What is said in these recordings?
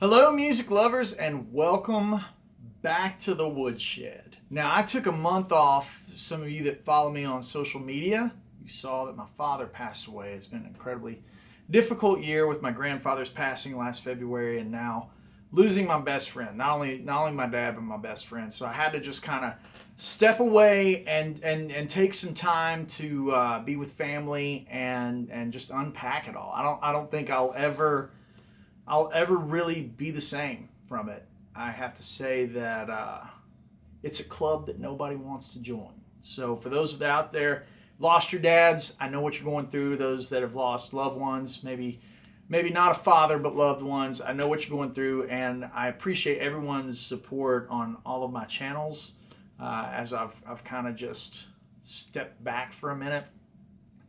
Hello music lovers and welcome back to the Woodshed. Now I took a month off. Some of you that follow me on social media, you saw that my father passed away. It's been an incredibly difficult year with my grandfather's passing last February and now losing my best friend. Not only my dad, but my best friend. So I had to just kind of step away and take some time to be with family and just unpack it all. I don't think I'll ever really be the same from it. I have to say that it's a club that nobody wants to join. So for those that out there lost your dads, I know what you're going through. Those that have lost loved ones, maybe not a father but loved ones, I know what you're going through, and I appreciate everyone's support on all of my channels as I've kind of just stepped back for a minute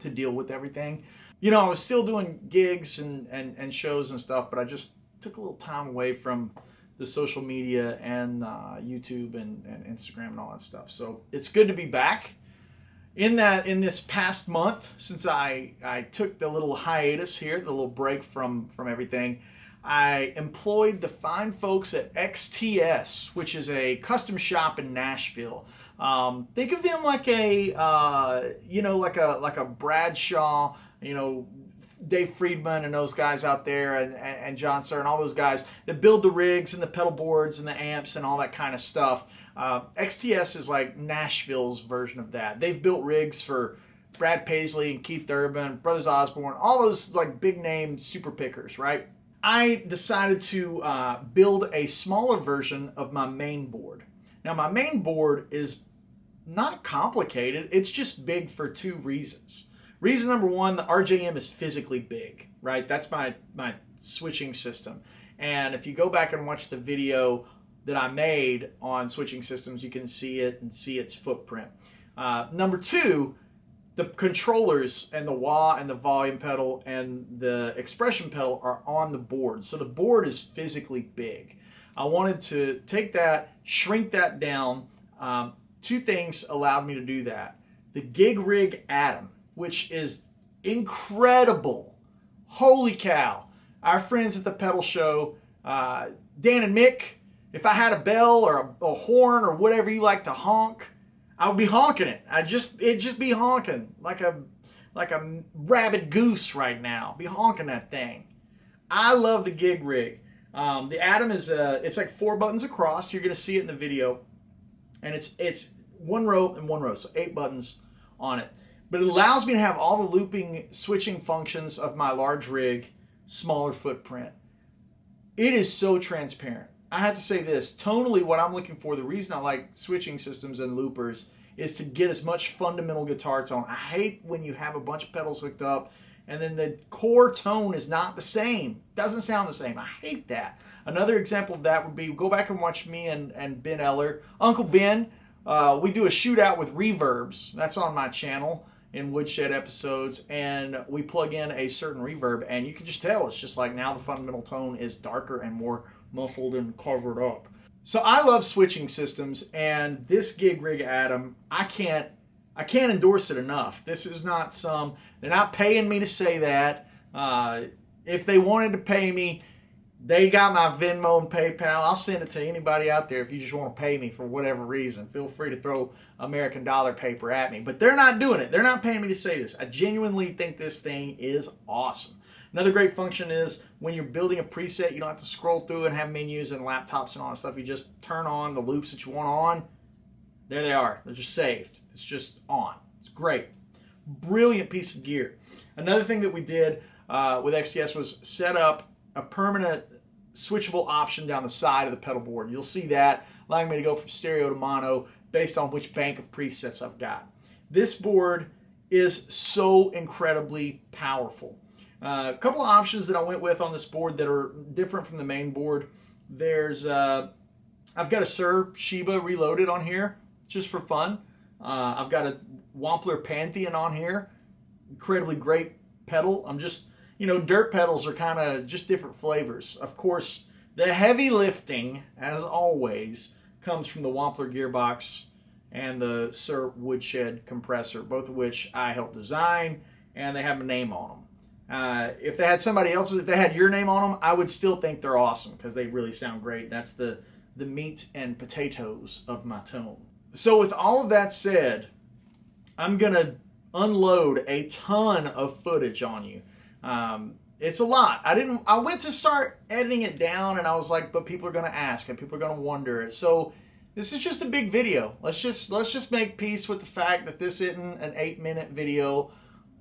to deal with everything. You know, I was still doing gigs and shows and stuff, but I just took a little time away from the social media and YouTube and Instagram and all that stuff. So it's good to be back. In this past month, since I took the little hiatus here, the little break from everything, I employed the fine folks at XTS, which is a custom shop in Nashville. Think of them like a like a Bradshaw. You know, Dave Friedman and those guys out there and John Sir and all those guys that build the rigs and the pedal boards and the amps and all that kind of stuff. XTS is like Nashville's version of that. They've built rigs for Brad Paisley and Keith Urban, Brothers Osborne, all those like big name super pickers, right? I decided to build a smaller version of my main board. Now my main board is not complicated. It's just big for two reasons. Reason number one, the RJM is physically big, right? That's my switching system. And if you go back and watch the video that I made on switching systems, you can see it and see its footprint. Number two, the controllers and the wah and the volume pedal and the expression pedal are on the board. So the board is physically big. I wanted to take that, shrink that down. Two things allowed me to do that. The Gig Rig Atom, which is incredible. Holy cow. Our friends at the pedal show, Dan and Mick, if I had a bell or a horn or whatever you like to honk, I would be honking it. It'd just be honking like a rabid goose right now. Be honking that thing. I love the Gig Rig. The Atom is it's like 4 buttons across. You're gonna see it in the video. And it's one row and one row, so 8 buttons on it. But it allows me to have all the looping, switching functions of my large rig, smaller footprint. It is so transparent. I have to say this, tonally what I'm looking for, the reason I like switching systems and loopers is to get as much fundamental guitar tone. I hate when you have a bunch of pedals hooked up and then the core tone is not the same. Doesn't sound the same. I hate that. Another example of that would be, go back and watch me and Ben Eller. Uncle Ben, we do a shootout with reverbs. That's on my channel in Woodshed episodes, and we plug in a certain reverb, and you can just tell it's just like now the fundamental tone is darker and more muffled and covered up. So I love switching systems, and this Gig Rig Atom, I can't endorse it enough. This is not they're not paying me to say that. If they wanted to pay me, they got my Venmo and PayPal. I'll send it to anybody out there if you just want to pay me for whatever reason. Feel free to throw American dollar paper at me. But they're not doing it. They're not paying me to say this. I genuinely think this thing is awesome. Another great function is when you're building a preset, you don't have to scroll through and have menus and laptops and all that stuff. You just turn on the loops that you want on. There they are. They're just saved. It's just on. It's great. Brilliant piece of gear. Another thing that we did with XTS was set up a permanent switchable option down the side of the pedal board. You'll see that, allowing me to go from stereo to mono based on which bank of presets I've got. This board is so incredibly powerful. A couple of options that I went with on this board that are different from the main board. There's, I've got a Sir Shiva reloaded on here, just for fun. I've got a Wampler Pantheon on here, incredibly great pedal. I'm just, you know, dirt pedals are kind of just different flavors. Of course, the heavy lifting, as always, comes from the Wampler gearbox and the Sir Woodshed compressor, both of which I helped design, and they have a name on them. If they had somebody else's, if they had your name on them, I would still think they're awesome because they really sound great. That's the meat and potatoes of my tone. So with all of that said, I'm going to unload a ton of footage on you. It's a lot. I went to start editing it down and I was like, but people are going to ask and people are going to wonder. So this is just a big video. Let's just make peace with the fact that this isn't an 8-minute video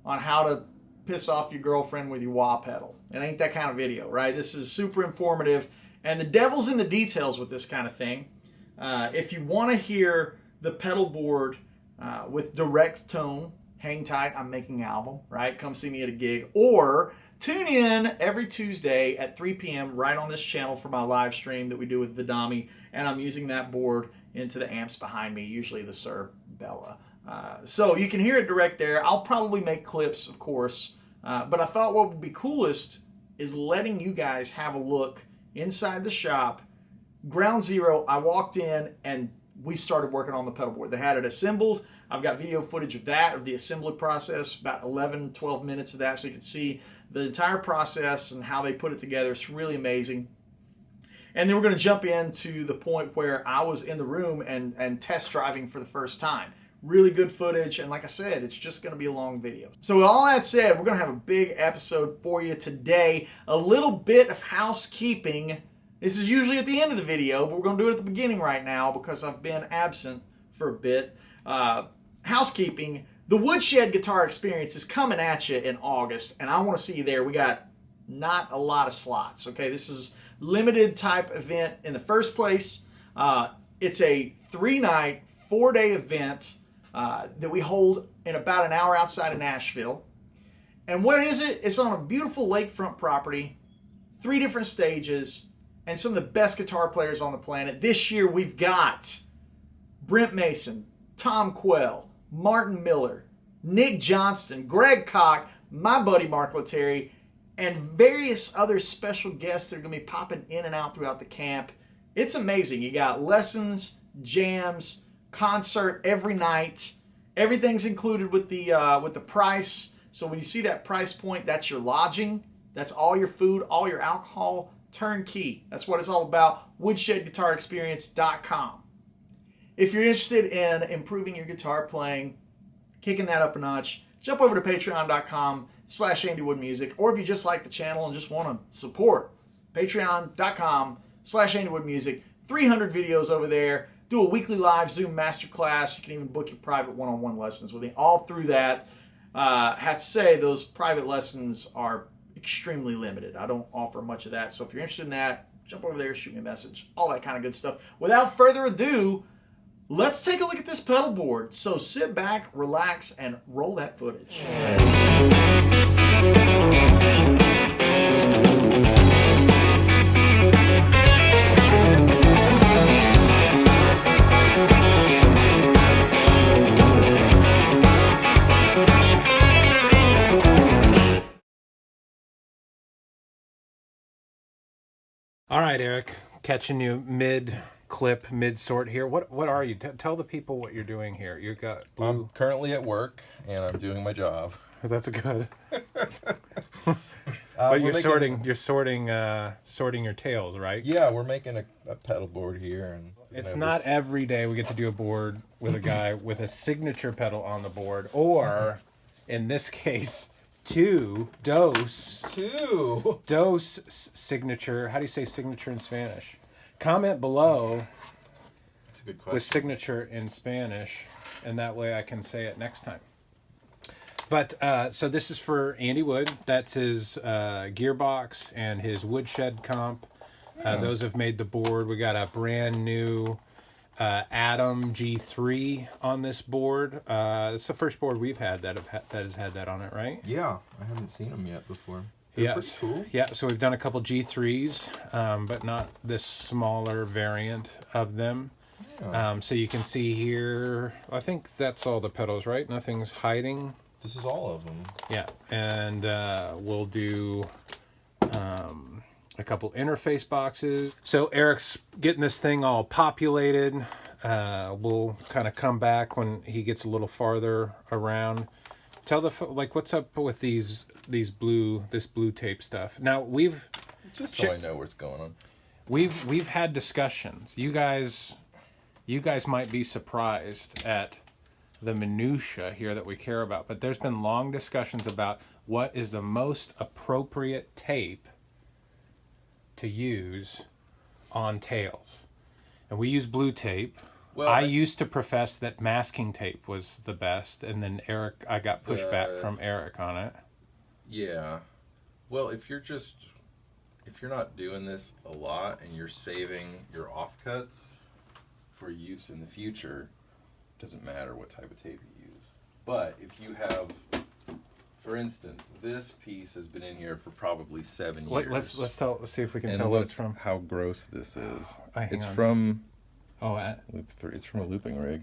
on how to piss off your girlfriend with your wah pedal. It ain't that kind of video, right? This is super informative, and the devil's in the details with this kind of thing. If you want to hear the pedal board with direct tone, hang tight, I'm making an album, right? Come see me at a gig, or tune in every Tuesday at 3 p.m. right on this channel for my live stream that we do with Vidami, and I'm using that board into the amps behind me, usually the Sir Bella. So you can hear it direct there. I'll probably make clips, of course, but I thought what would be coolest is letting you guys have a look inside the shop. Ground zero, I walked in and we started working on the pedal board. They had it assembled. I've got video footage of that, of the assembly process, about 11, 12 minutes of that, so you can see the entire process and how they put it together. It's really amazing. And then we're going to jump into the point where I was in the room and test driving for the first time. Really good footage, and like I said, it's just going to be a long video. So with all that said, we're going to have a big episode for you today. A little bit of housekeeping. This is usually at the end of the video, but we're going to do it at the beginning right now because I've been absent for a bit. Housekeeping. The Woodshed Guitar Experience is coming at you in August, and I want to see you there. We got not a lot of slots, okay? This is limited type event in the first place. It's a 3-night, 4-day event that we hold in about an hour outside of Nashville. And what is it? It's on a beautiful lakefront property, 3 different stages, and some of the best guitar players on the planet. This year we've got Brent Mason, Tom Quell, Martin Miller, Nick Johnston, Greg Koch, my buddy Mark Letary, and various other special guests that are going to be popping in and out throughout the camp. It's amazing. You got lessons, jams, concert every night. Everything's included with the price. So when you see that price point, that's your lodging, that's all your food, all your alcohol, turnkey. That's what it's all about. WoodshedGuitarExperience.com. If you're interested in improving your guitar playing, kicking that up a notch, jump over to patreon.com/AndyWoodMusic, or if you just like the channel and just want to support, patreon.com/AndyWoodMusic. 300 videos over there. Do a weekly live Zoom masterclass. You can even book your private one-on-one lessons with me. All through that, have to say those private lessons are extremely limited. I don't offer much of that. So if you're interested in that, jump over there, shoot me a message, all that kind of good stuff. Without further ado, let's take a look at this pedal board. So sit back, relax, and roll that footage. All right, Eric, catching you mid-clip, mid-sort here. What are you? Tell the people what you're doing here. You got blue. I'm currently at work, and I'm doing my job. That's good. But you're sorting your tails, right? Yeah, we're making a pedal board here, and it's not every day we get to do a board with a guy with a signature pedal on the board, or in this case, two signature. How do you say signature in Spanish? Comment below. That's a good question. With signature in Spanish, and that way I can say it next time. But so this is for Andy Wood. That's his gearbox and his Woodshed comp. Those have made the board. We got a brand new Atom G3 on this board. It's the first board we've had that has had that on it, right? Yeah, I haven't seen them yet before. They're pretty cool. Yeah, so we've done a couple G3s, but not this smaller variant of them. Yeah. So you can see here, I think that's all the pedals, right? Nothing's hiding. This is all of them. Yeah, and we'll do a couple interface boxes. So Eric's getting this thing all populated. We'll kind of come back when he gets a little farther around tell the like what's up with this blue tape stuff. Now just so I know what's going on. We've had discussions. You guys might be surprised at the minutia here that we care about, but there's been long discussions about what is the most appropriate tape to use on tails. And we use blue tape. Well, I used to profess that masking tape was the best, and then I got pushback from Eric on it. Yeah. Well, if you're not doing this a lot and you're saving your offcuts for use in the future, it doesn't matter what type of tape you use. But if you have, for instance, this piece has been in here for probably 7 years. Let's see if we can tell what it's from. How gross this is. It's from Loop 3. It's from a looping rig.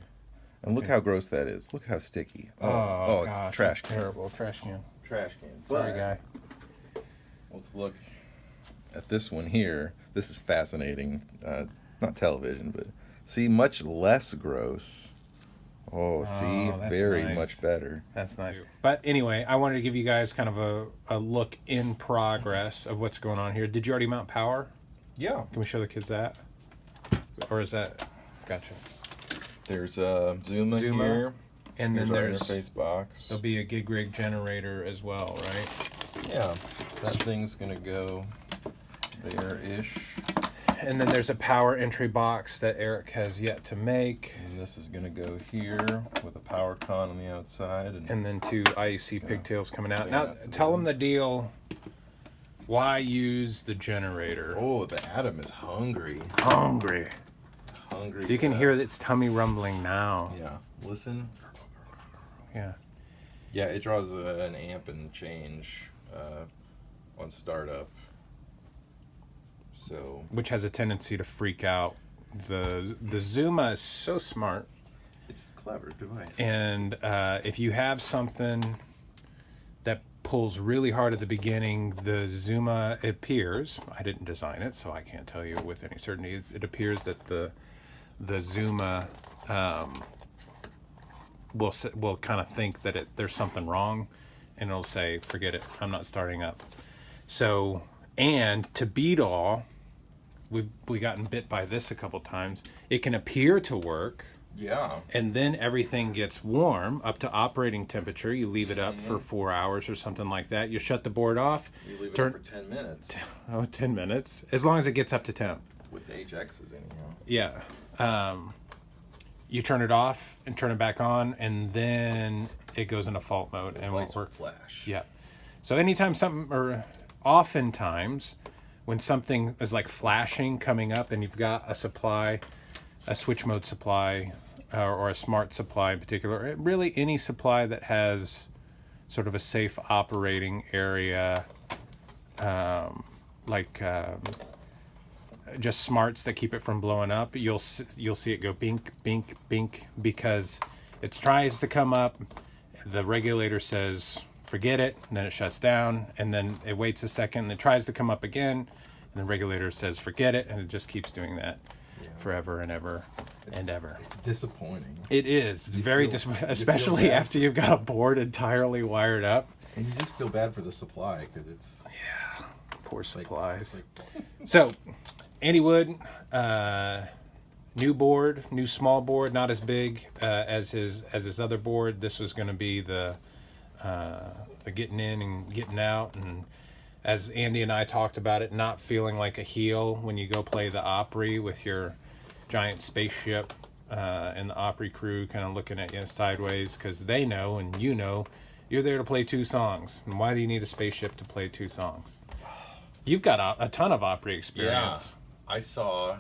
And look how gross that is. Look how sticky. Oh, gosh, it's trash can. Terrible. Trash can. Sorry, guy. Let's look at this one here. This is fascinating. Not television, but see, much less gross. Very nice. much better. That's nice. But anyway, I wanted to give you guys kind of a look in progress of what's going on here. Did you already mount power? Yeah. Can we show the kids that? Or is that... Gotcha. There's a Zuma here. And then there's interface box. There'll be a gig rig generator as well, right? Yeah. That thing's going to go there-ish. And then there's a power entry box that Eric has yet to make. And this is going to go here with a power con on the outside. And then 2 IEC pigtails coming out. Now, tell them the deal. Why use the generator? Oh, the Atom is hungry. You can hear its tummy rumbling now. Yeah. Listen. Yeah. Yeah, it draws an amp and change on startup. So, which has a tendency to freak out. The Zuma is so smart. It's a clever device. And if you have something that pulls really hard at the beginning, the Zuma appears. I didn't design it, so I can't tell you with any certainty. It appears that the Zuma will kind of think that there's something wrong, and it'll say, "Forget it. I'm not starting up." So, and to beat all, we gotten bit by this a couple times. It can appear to work. Yeah. And then everything gets warm up to operating temperature. You leave it up for 4 hours or something like that. You shut the board off. You leave it up for 10 minutes. 10 minutes. As long as it gets up to temp. With the HXs anyhow. Yeah. You turn it off and turn it back on, and then it goes into fault mode and won't work. Flash. Yeah. So anytime oftentimes when something is like flashing coming up and you've got a switch mode supply, or a smart supply in particular, really any supply that has sort of a safe operating area, just smarts that keep it from blowing up, you'll see it go bink, bink, bink, because it tries to come up, the regulator says, forget it, and then it shuts down, and then it waits a second, and it tries to come up again, and the regulator says, forget it, and it just keeps doing that. Forever and ever and ever. It's disappointing. It is. It's very disappointing, especially after you've got a board entirely wired up. And you just feel bad for the supply because it's... Yeah, poor supplies. So, Andy Wood, new board, new small board, not as big as his other board. This was going to be the getting in and getting out, and as Andy and I talked about it, not feeling like a heel when you go play the Opry with your giant spaceship and the Opry crew kind of looking at you sideways, because they know and you know you're there to play 2 songs. And why do you need a spaceship to play 2 songs? You've got a ton of Opry experience. Yeah, I saw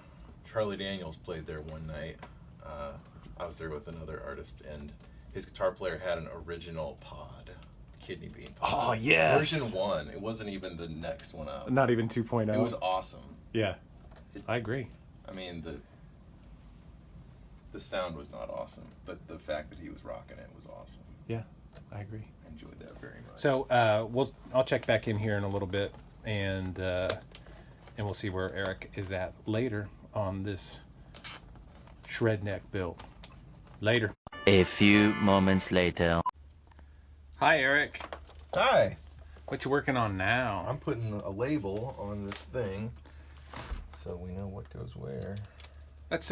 Charlie Daniels played there one night. I was there with another artist, and his guitar player had an original pod. Kidney bean pod. Oh, yes. Version 1. It wasn't even the next one up. Not even 2.0. It was awesome. Yeah. I agree. I mean, the sound was not awesome, but the fact that he was rocking it was awesome. Yeah, I agree. I enjoyed that very much. So I'll check back in here in a little bit, and we'll see where Eric is at later on this shred neck build. Later. A few moments later. Hi, Eric. Hi. What you working on now? I'm putting a label on this thing so we know what goes where. That's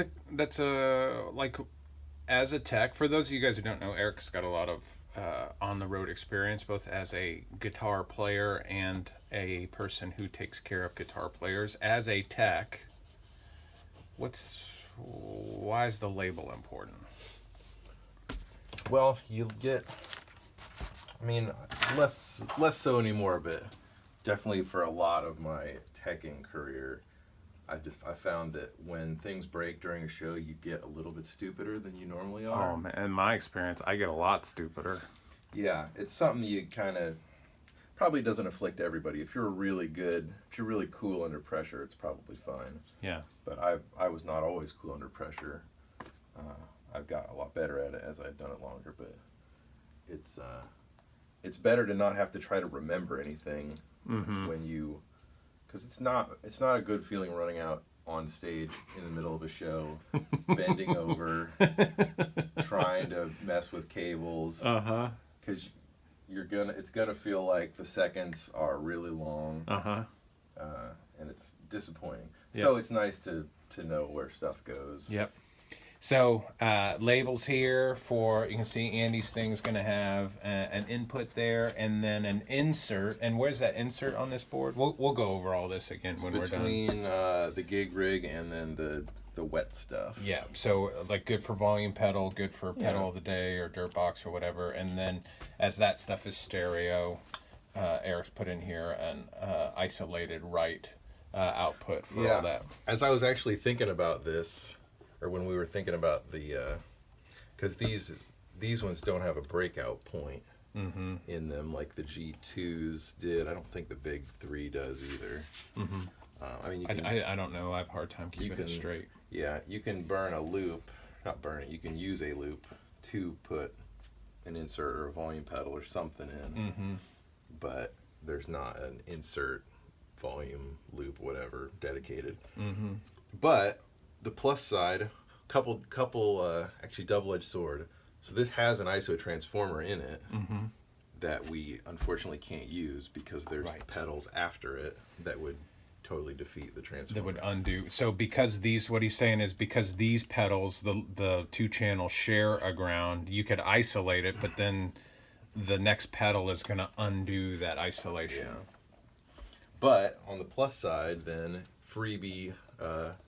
a like, as a tech, for those of you guys who don't know, Eric's got a lot of on-the-road experience, both as a guitar player and a person who takes care of guitar players. As a tech, why is the label important? Well, you'll get, I mean, less so anymore, but definitely for a lot of my teching career, I found that when things break during a show, you get a little bit stupider than you normally are. Oh man, in my experience, I get a lot stupider. Yeah, it's something you kind of, probably doesn't afflict everybody. If you're really cool under pressure, it's probably fine. Yeah. But I was not always cool under pressure. I've got a lot better at it as I've done it longer, but it's better to not have to try to remember anything when you, because it's not a good feeling running out on stage in the middle of a show, bending over, trying to mess with cables, because it's gonna feel like the seconds are really long, and it's disappointing. Yep. So it's nice to know where stuff goes. Yep. So labels here for, you can see Andy's thing's going to have an input there and then an insert. And where's that insert on this board? We'll go over all this again when we're done. Between the gig rig and then the wet stuff. Yeah, so like good for volume pedal, good for pedal of the day or dirt box or whatever. And then as that stuff is stereo, Eric's put in here an isolated right output for all that. As I was actually thinking about this, or when we were thinking about the, because these ones don't have a breakout point in them like the G2s did. I don't think the Big 3 does either. I mean, I don't know. I have a hard time keeping it straight. Yeah, you can not burn it. You can use a loop to put an insert or a volume pedal or something in, but there's not an insert volume loop, whatever, dedicated. But the plus side, couple actually double-edged sword. So this has an ISO transformer in it that we unfortunately can't use because there's pedals after it that would totally defeat the transformer. That would undo. So because what he's saying is because these pedals, the two channels share a ground, you could isolate it, but then the next pedal is going to undo that isolation. Yeah. But on the plus side, then freebie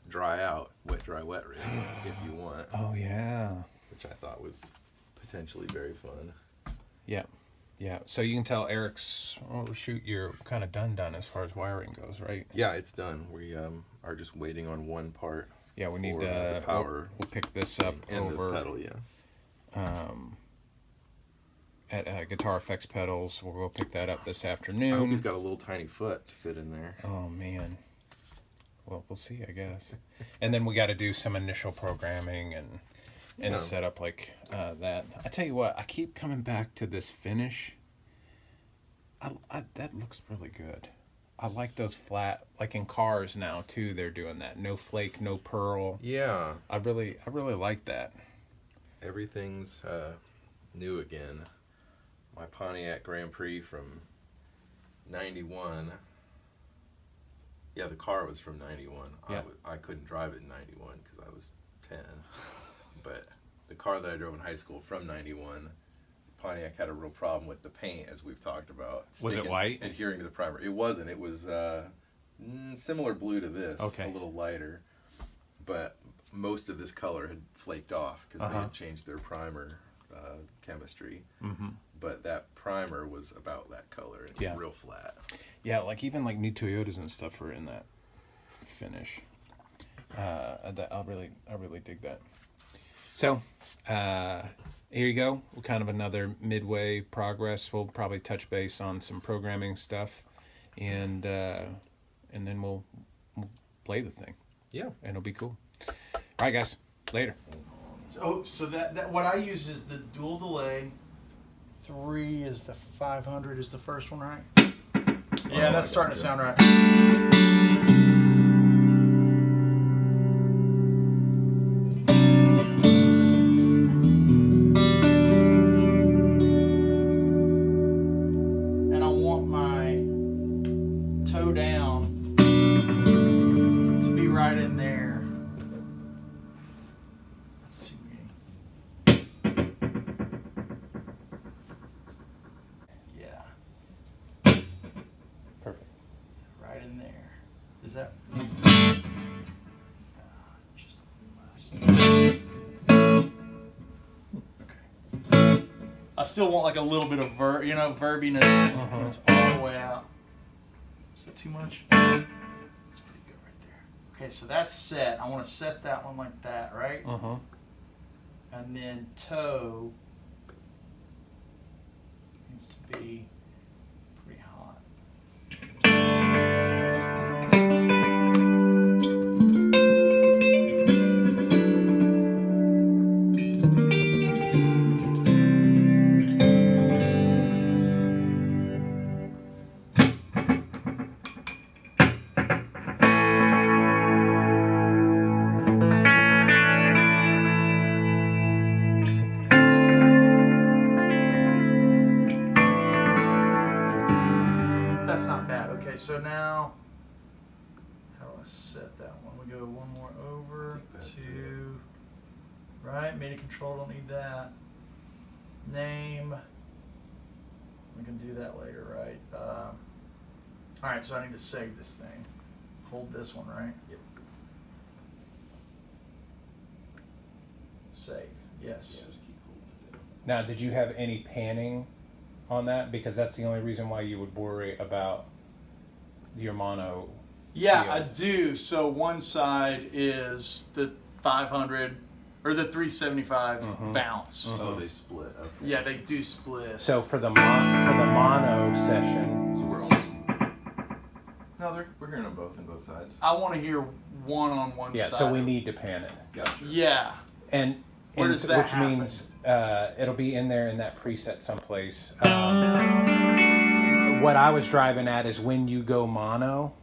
dry out, wet dry wet rig if you want. Oh yeah. Which I thought was potentially very fun. Yeah. Yeah. So you can tell Eric's, you're kind of done as far as wiring goes, right? Yeah, it's done. We are just waiting on one part. Yeah, we need the power. We'll pick this up and over the pedal, at Guitar Effects Pedals. We'll go pick that up this afternoon. I hope he's got a little tiny foot to fit in there. Oh man. Well, we'll see, I guess. And then we got to do some initial programming and set up like that. I tell you what, I keep coming back to this finish. That looks really good. I like those flat, like in cars now too. They're doing that. No flake, no pearl. Yeah. I really like that. Everything's new again. My Pontiac Grand Prix from '91. Yeah, the car was from '91. Yeah. I couldn't drive it in '91 because I was 10. But the car that I drove in high school from '91, Pontiac had a real problem with the paint, as we've talked about. Was it white? Adhering to the primer. It wasn't. It was similar blue to this. Okay. A little lighter. But most of this color had flaked off because they had changed their primer chemistry. But that primer was about that color and real flat. Yeah, like even like new Toyotas and stuff are in that finish. I really dig that. So here you go. Kind of another midway progress. We'll probably touch base on some programming stuff, and then we'll play the thing. Yeah, and it'll be cool. All right, guys. Later. So that what I use is the dual delay. 3 is the 500 is the first one, right? Yeah, that's starting to sound right. right in there. That's too many. Yeah. Perfect. Right in there. Is that just less? Okay. I still want like a little bit of verbiness when it's all the way out. Is that too much? That's pretty good right there. Okay, so that's set. I want to set that one like that, right? And then toe needs to be pretty hot. That's not bad. Okay, so now, how do I set that one? We go one more over, two, right? MIDI control, don't need that. Name, we can do that later, right? All right, so I need to save this thing. Hold this one, right? Yep. Save, yes. Yeah, just keep holding it down. Now, did you have any panning on that? Because that's the only reason why you would worry about your mono. Yeah, field. I do. So one side is the 500 or the 375 bounce. Oh, they split. Okay. Yeah, they do split. So for the mono session, So we're only. No, we're hearing them both on both sides. I want to hear one on one yeah. side. So we need to pan it, Gotcha. Yeah. and Where does that which happen? means it'll be in there in that preset someplace. What I was driving at is when you go mono,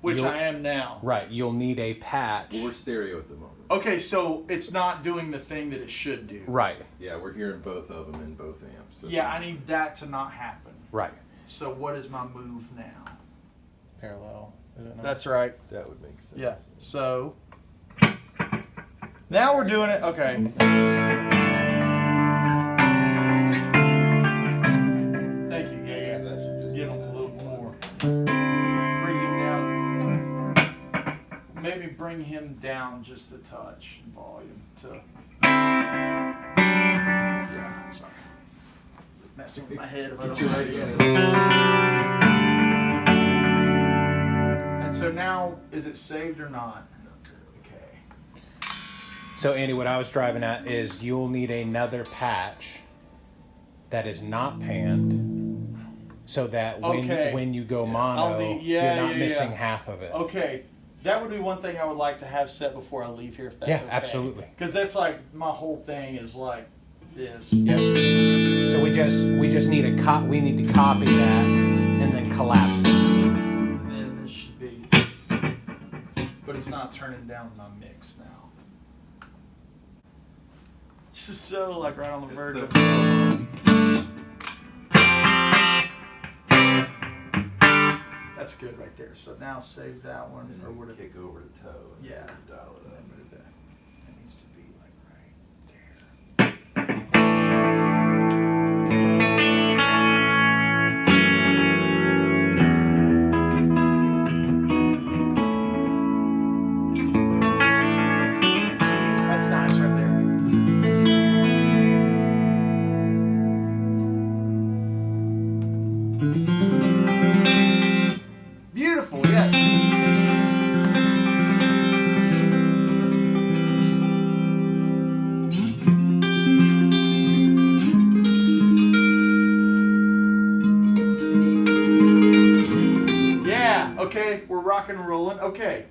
Which I am now. right? You'll need a patch. Well, we're stereo at the moment. Okay, so it's not doing the thing that it should do. Right. Yeah, we're hearing both of them in both amps. So Yeah, I need that to not happen. Right. So what is my move now? Parallel. Is it not? That's right. that would make sense. Yeah. So now we're doing it. Okay. Thank you. Yeah, So that should just Get be him a that. little more. Bring him down. Maybe bring him down just a touch in volume to. Yeah, sorry. Messing with my head if I don't know yet. And so now, is it saved or not? Okay. So Andy, what I was driving at is you'll need another patch that is not panned, so that Okay. when you go On mono, the- you're yeah, not yeah, missing yeah. half of it. Okay, that would be one thing I would like to have set before I leave here, if that's Yeah, okay. absolutely. Because that's like my whole thing is like this. Yep. So we just need we need to copy that and then collapse it. And then this should be, but it's not turning down my mix now. Just so like right on the verge of. That's good right there. So now save that one. And Or then would we it? kick over to toe. And Yeah. then dial it up. That needs to be like right there. That's nice right there. Beautiful, yes. Yeah, okay, we're rocking and rolling. Okay.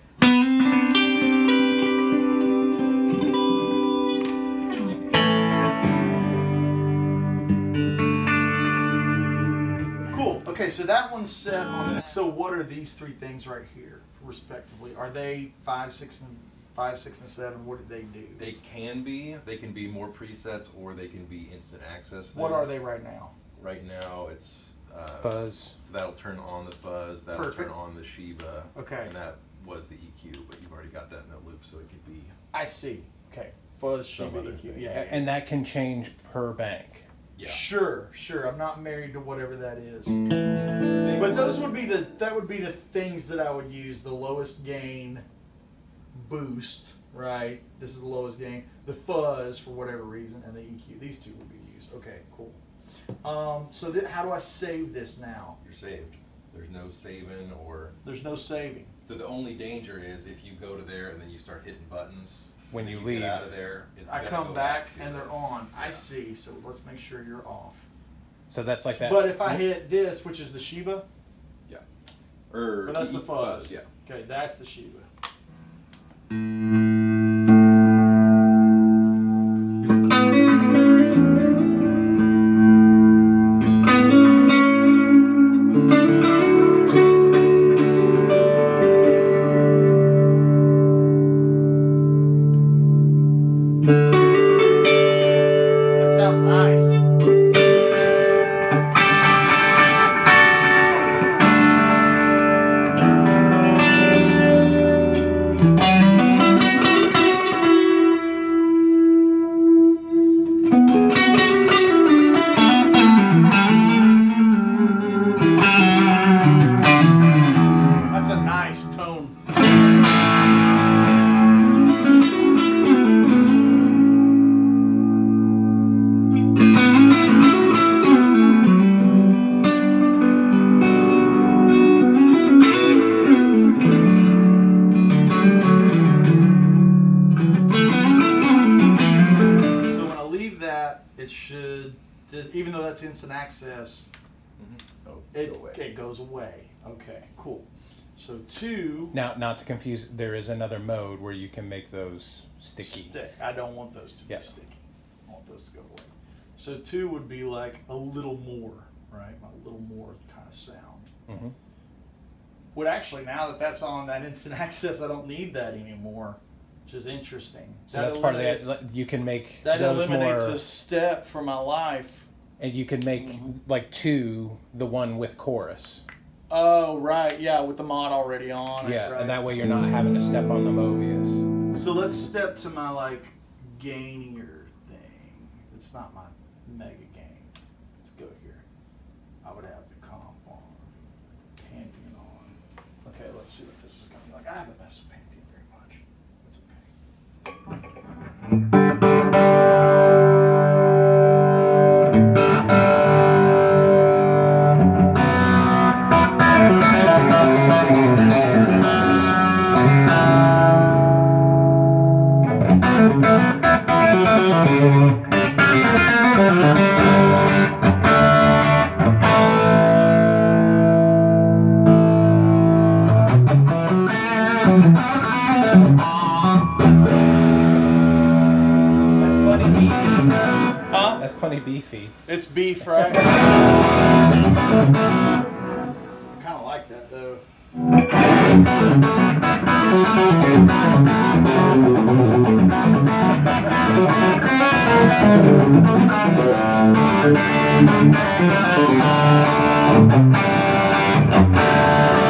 Cool. Okay, so that one's set on. So what are these three things right here, respectively? Are they 5, 6, and 7? What did they do? They can be more presets, or they can be instant access. What are things. they right now? Right now, it's Fuzz. So that'll turn on the fuzz. That'll Perfect. turn on the Shiva. Okay. And that was the EQ, but you've already got that in the loop, so it could be I see. Okay. Fuzz, some Shiva, other EQ. thing. Yeah. And that can change per bank. Yeah. Sure. I'm not married to whatever that is. They But were- those would be the things that I would use. The lowest gain boost, right? This is the lowest gain. The fuzz for whatever reason, and the EQ. These two would be used. Okay, cool. So how do I save this now? You're saved. There's no saving or. There's no saving. So the only danger is if you go to there and then you start hitting buttons. When and you get leave. out of there, it's I gonna come go back to and the- they're on. I Yeah. see. So let's make sure you're off. So that's like that. But if I hit this, which is the Shiva, Yeah. Or but that's the fuzz. Yeah. Okay, that's the Shiva. That sounds nice. That's a nice tone. So when I leave that, it should, even though that's instant access, Oh, it, go away. it goes away. Okay, cool. So 2, Now, not to confuse, there is another mode where you can make those sticky. stick. I don't want those to be Yeah. sticky. I want those to go away. So 2 would be like a little more, right? A little more kind of sound. Mm-hmm. Would actually, now that that's on that instant access, I don't need that anymore, which is interesting. So that's part of eliminates- that. You can make That those eliminates more, a step from my life. and you can make like 2, the one with chorus. Oh, right. Yeah, with the mod already on. Yeah, right. and that way you're not having to step on the Mobius. So let's step to my like gainier thing. It's not my mega gain. Let's go here. I would have the comp on, Pantheon on. Okay, let's see what this is gonna be like. I haven't messed with Pantheon very much. That's okay. That's plenty beefy. Huh? That's plenty beefy. It's beef, right? I kind of like that though.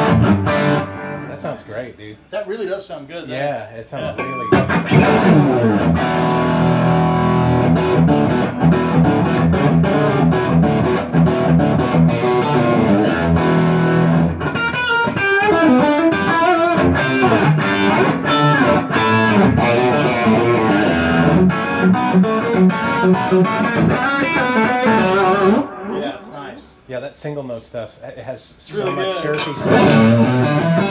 That sounds great, dude. That really does sound good. doesn't it? Yeah, it sounds really good. Yeah, it's nice. Yeah, that single note stuff, it has so really much good. girthy stuff.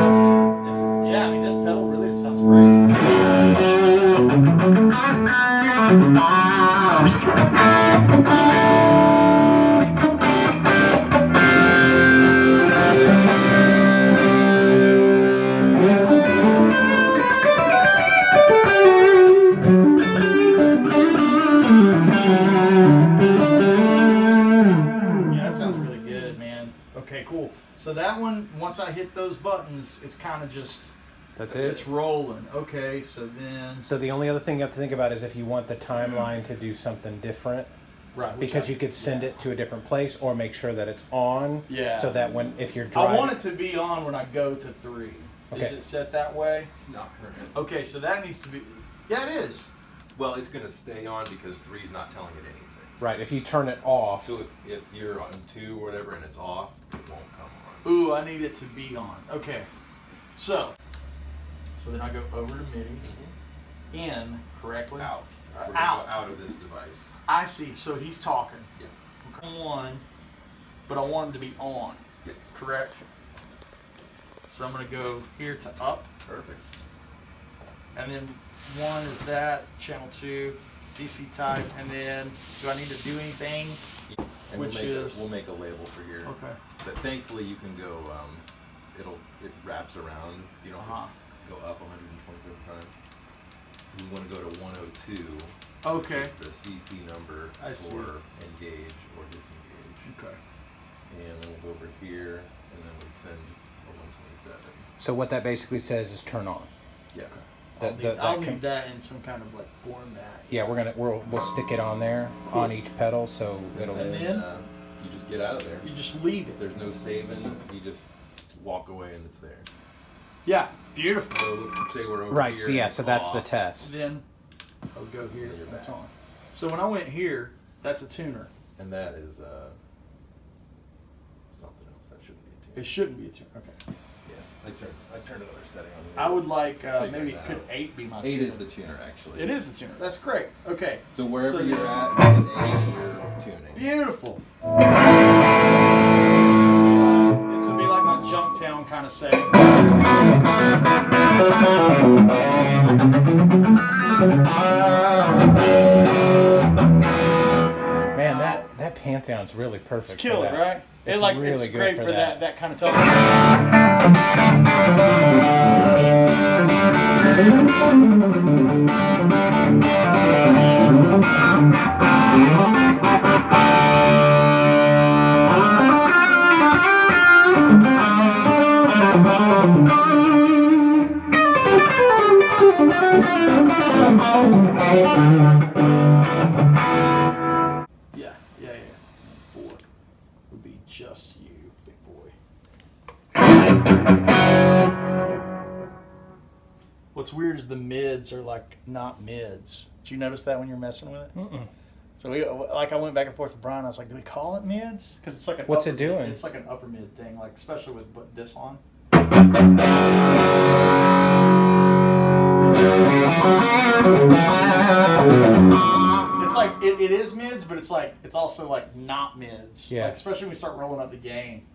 Yeah, I mean, this pedal really sounds great. Yeah, that sounds really good, man. Okay, cool. So that one, once I hit those buttons, it's kind of just That's it. It's rolling. Okay, so then... So the only other thing you have to think about is if you want the timeline to do something different. Right. Because you could send it to a different place or make sure that it's on. Yeah. So that if you're driving... I want it to be on when I go to 3. Okay. Is it set that way? It's not current. Okay, so that needs to be... Yeah, it is. Well, it's going to stay on because 3 is not telling it anything. Right, if you turn it off... So if you're on 2 or whatever and it's off, it won't come on. Ooh, I need it to be on. Okay. So then I go over to MIDI. In, correctly? Out. We're gonna Out. go out of this device. I see. So he's talking. Yeah. Okay. On, but I want him to be on. Yes. Correct? So I'm going to go here to up. Perfect. And then 1 is that, channel 2, CC type, and then do I need to do anything? And Which we'll make a label for here. Okay. But thankfully you can go, it wraps around. You don't have to go up 127 times. So we want to go to 102. Okay. Which is the CC number I see. for engage or disengage. Okay. And then we'll go over here and then we send a 127. So what that basically says is turn on. Yeah. I'll need that in some kind of like format. Yeah, we'll stick it on there on each pedal, so it'll. And then you just get out of there. you just leave it. There's no saving. You just walk away and it's there. Yeah, beautiful. So let's say we're over Right. here. So yeah. and So it's that's the off. test. Then I'll go here. And you're That's back. on. So when I went here, that's a tuner. And that is something else. That shouldn't be a tune. It shouldn't be a tuner. Okay. Yeah. I turned another setting on. I would like Figure maybe that could out. 8 be my 8 tuner? is the tuner actually. It is the tuner. That's great. Okay. So wherever So you're then- at, you can 8 you're tuning. Beautiful. This would be like my Junktown kind of setting. Man, that Pantheon's really perfect. It's killer, for that. right? It's really it's good great for for that. that kind of tone. Yeah. 4 would be just you, big boy. What's weird is the mids are like not mids. Did you notice that when you're messing with it? Mm-mm. So I went back and forth with Brian. I was like, do we call it mids? Because it's like an What's upper it doing? It's like an upper mid thing, like especially with this on. It's like it is mids, but it's like it's also like not mids. Yeah. Like, especially when we start rolling up the gain.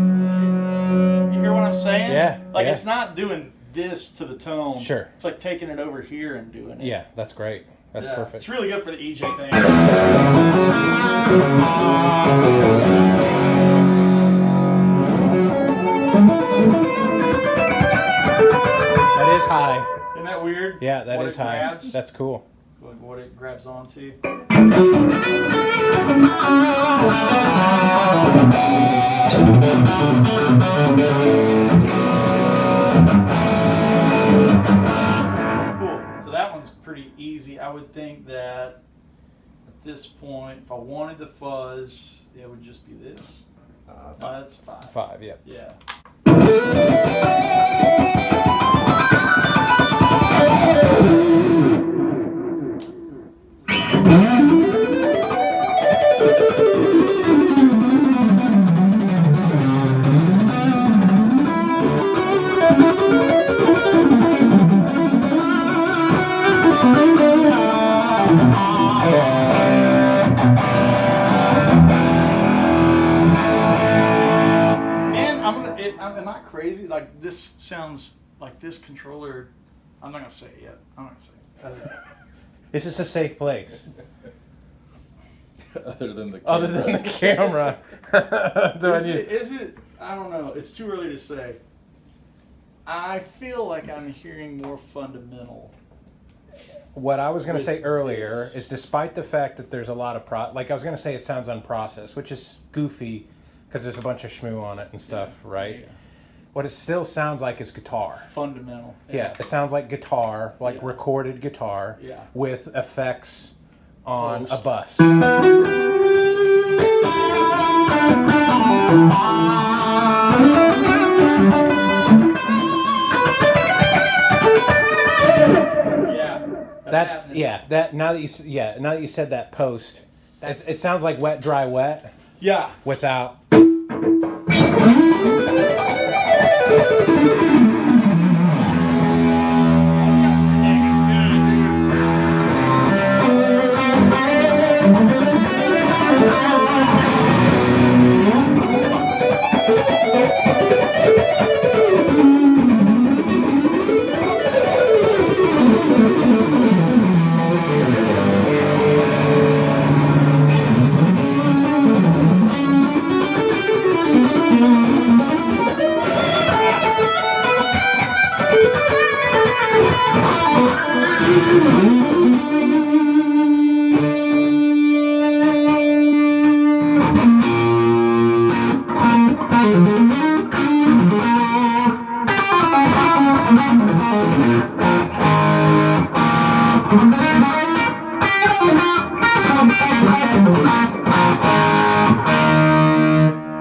You hear what I'm saying? Yeah, Like yeah. it's not doing this to the tone. Sure. It's like taking it over here and doing it. Yeah, that's great. That's Yeah, perfect. It's really good for the EJ thing. That is high. Isn't that weird? Yeah, that What is it high. grabs? That's cool. Like what it grabs onto. Cool. So that one's pretty easy. I would think that at this point, if I wanted the fuzz, it would just be this. That's 5. 5. Yeah. Yeah. Am I crazy? Like this sounds like this controller. I'm not gonna say it yet. I'm not gonna say it. This is a safe place. Other than the camera. Is it? I don't know. It's too early to say. I feel like I'm hearing more fundamental. What I was going to say earlier is, despite the fact that there's a lot of like I was going to say, it sounds unprocessed, which is goofy because there's a bunch of shmoo on it and stuff, right? Yeah. What it still sounds like is guitar. Fundamental. Yeah, it sounds like guitar, like recorded guitar, with effects on a bus. Now that you said that post, it sounds like wet, dry, wet. Yeah. Without.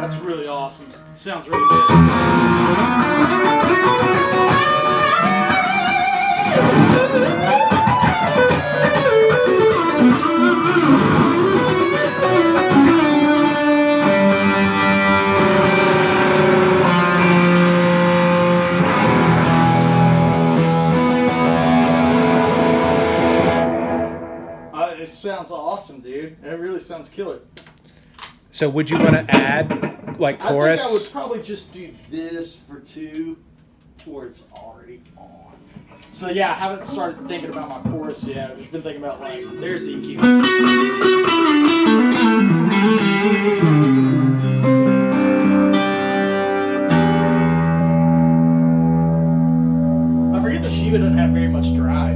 That's really awesome. Sounds really good. It sounds awesome, dude. It really sounds killer. So would you want to add like chorus? I think I would probably just do this for 2 where it's already on. So yeah, I haven't started thinking about my chorus yet. I've just been thinking about like, there's the EQ. I forget the Shiva doesn't have very much drive.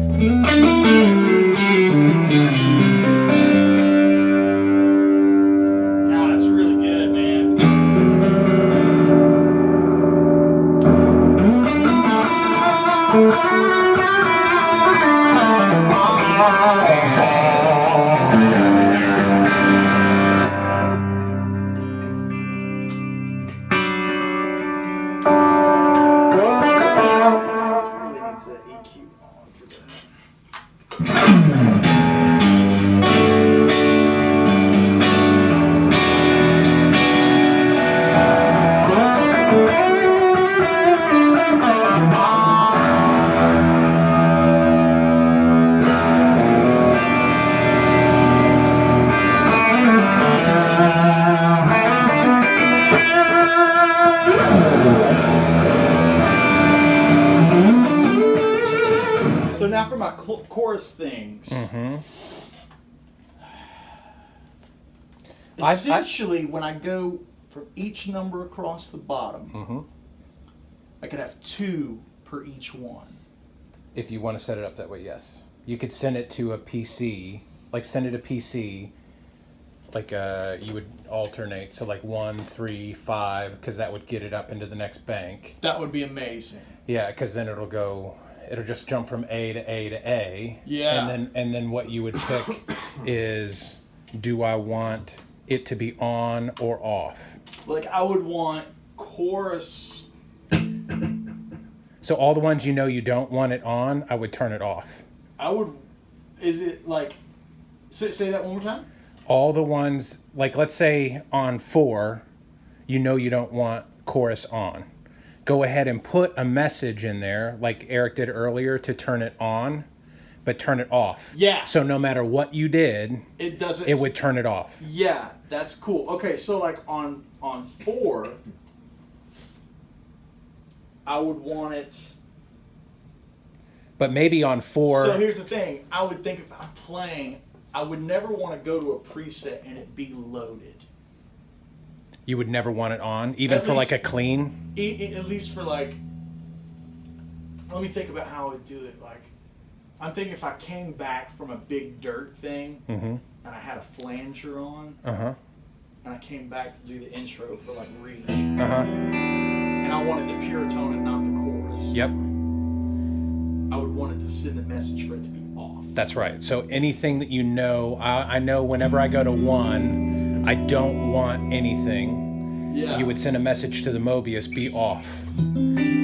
So now for my chorus things. Mm-hmm. Essentially, when I go from each number across the bottom, I could have 2 per each one. If you want to set it up that way, yes. You could send it to a PC, like send it a PC, like you would alternate, so like 1, 3, 5, because that would get it up into the next bank. That would be amazing. Yeah, because then it'll just jump from A to A to A. Yeah. And then what you would pick is, do I want it to be on or off? Like I would want chorus. So all the ones you know you don't want it on, I would turn it off. I would. Is it like? Say that one more time. All the ones, like let's say on 4, you know you don't want chorus on. Go ahead and put a message in there, like Eric did earlier, to turn it on, but turn it off. Yeah. So no matter what you did, it would turn it off. Yeah, that's cool. Okay, so like on 4, I would want it. But maybe on 4. So here's the thing. I would think if I'm playing, I would never want to go to a preset and it be loaded. You would never want it on, even for like a clean? At least for like let me think about how I would do it. Like, I'm thinking if I came back from a big dirt thing and I had a flanger on, and I came back to do the intro for like Reach, and I wanted the pure tone and not the chorus. Yep. I would want it to send a message for it to be off. That's right. So anything that you know, I know whenever I go to 1, I don't want anything. Yeah. You would send a message to the Mobius, be off.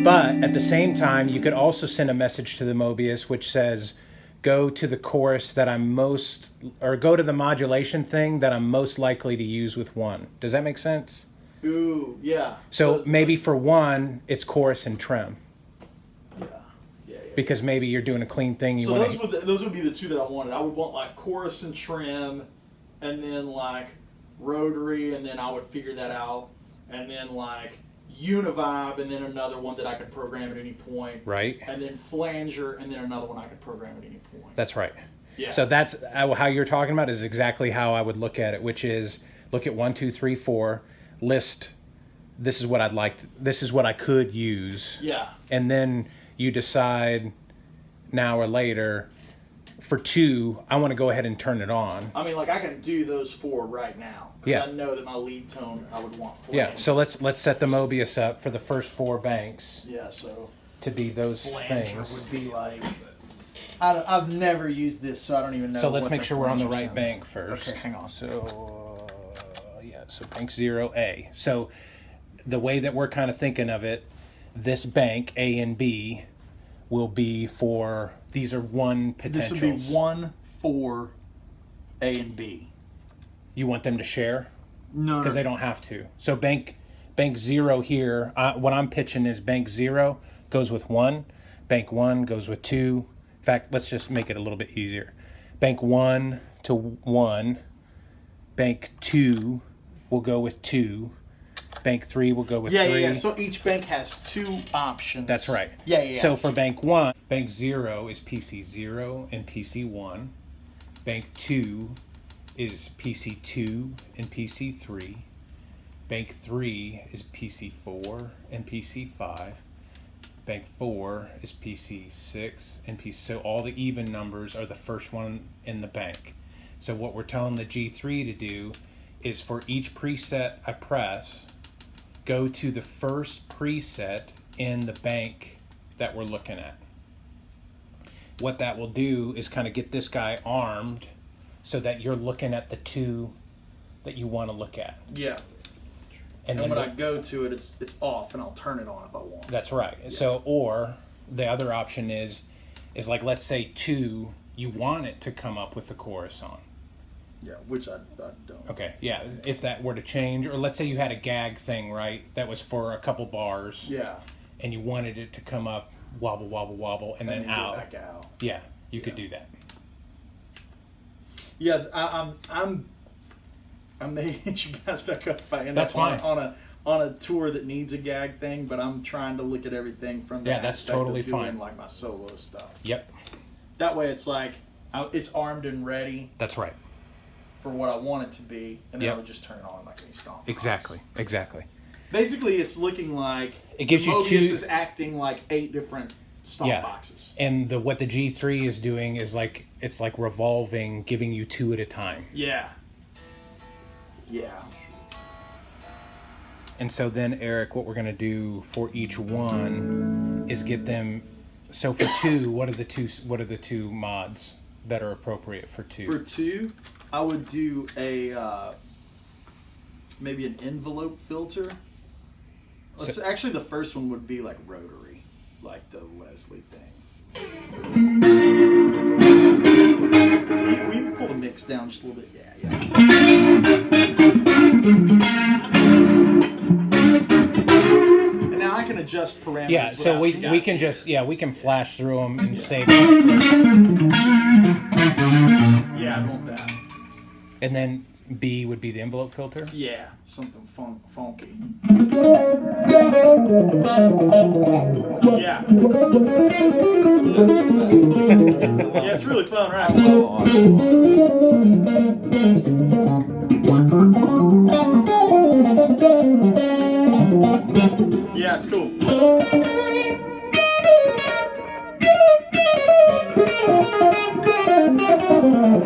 But at the same time, you could also send a message to the Mobius which says, go to the chorus that I'm most, or go to the modulation thing that I'm most likely to use with 1. Does that make sense? Ooh, yeah. So maybe for 1, it's chorus and trim. Yeah. Because maybe you're doing a clean thing. So those would be the two that I wanted. I would want like chorus and trim, and then like rotary, and then I would figure that out, and then like univibe, and then another one that I could program at any point. Right. And then flanger, and then another one I could program at any point. That's right. Yeah. So that's how you're talking about is exactly how I would look at it, which is look at 1, 2, 3, 4, list. This is what I'd like. This is what I could use. Yeah. And then you decide now or later for 2, I want to go ahead and turn it on. I mean, like I can do those 4 right now. Yeah. I know that my lead tone I would want flanger. Yeah. So let's set the Mobius up for the first 4 banks. Yeah. So to be those flanger things. would be like. I've never used this, so I don't even know. So let's what make the sure we're on the flanger right sounds bank like. first. Okay, hang on. So so bank 0A. So the way that we're kind of thinking of it, this bank A and B will be for, these are 1 potentials. This would be 1, 4, A and B. You want them to share? No, Because they don't have to. So bank 0 here, what I'm pitching is bank 0 goes with 1, bank 1 goes with 2. In fact, let's just make it a little bit easier. Bank 1 to 1, bank 2 will go with 2, bank 3 will go with 3. Yeah. So each bank has 2 options. That's right. Yeah. So for bank 1, bank 0 is PC 0 and PC 1. Bank 2 is PC 2 and PC 3. Bank 3 is PC 4 and PC 5. Bank 4 is PC 6 and PC. So all the even numbers are the first one in the bank. So what we're telling the G3 to do is for each preset I press, go to the first preset in the bank that we're looking at. What that will do is kind of get this guy armed so that you're looking at the 2 that you want to look at. Yeah. And And then when I go to it, it's off, and I'll turn it on if I want. that's right. Yeah. So, or the other option is like, let's say 2, you want it to come up with the chorus on. Yeah, which I don't. Okay, yeah, if that were to change, or let's say you had a gag thing, right, that was for a couple bars. Yeah. And you wanted it to come up, wobble, wobble, wobble, and then out. Get back out. Yeah, you could do that. Yeah, I may hit you guys back up if I end That's up fine. on a tour that needs a gag thing, but I'm trying to look at everything from the Yeah, that's aspect totally of doing fine. like my solo stuff. Yep, That way, it's like it's armed and ready that's right. for what I want it to be, and then Yep. I would just turn it on like any stomp. Exactly. Basically, it's looking like It gives the you Mobius 2 is acting like 8 different stomp Yeah. boxes. And what the G3 is doing is like, it's like revolving, giving you 2 at a time. Yeah. And so then, Eric, what we're going to do for each one is get them. So for 2, what are the two mods that are appropriate for 2? For 2, I would do a maybe an envelope filter. Actually, the first one would be like rotary, like the Leslie thing. We can pull the mix down just a little bit. Yeah. And now I can adjust parameters. Yeah, so without we you guys can here. just we can flash through them and save. Yeah, I want that. And then B would be the envelope filter. Yeah, something funky. Yeah. That's the fact. Yeah, it's really fun, right? Yeah, it's cool.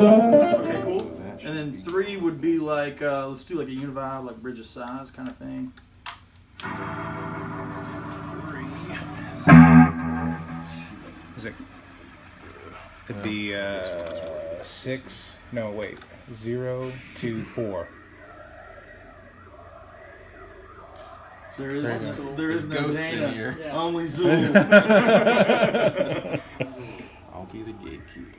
Okay, cool. That should And then be- 3 would be like, let's do like a univibe, like bridge of size kind of thing. 3. Is it? It'd be 6. No, wait. 0 to 4. There is no ghosts Dana, in here. Yeah. only Zool. I'll be the gatekeeper.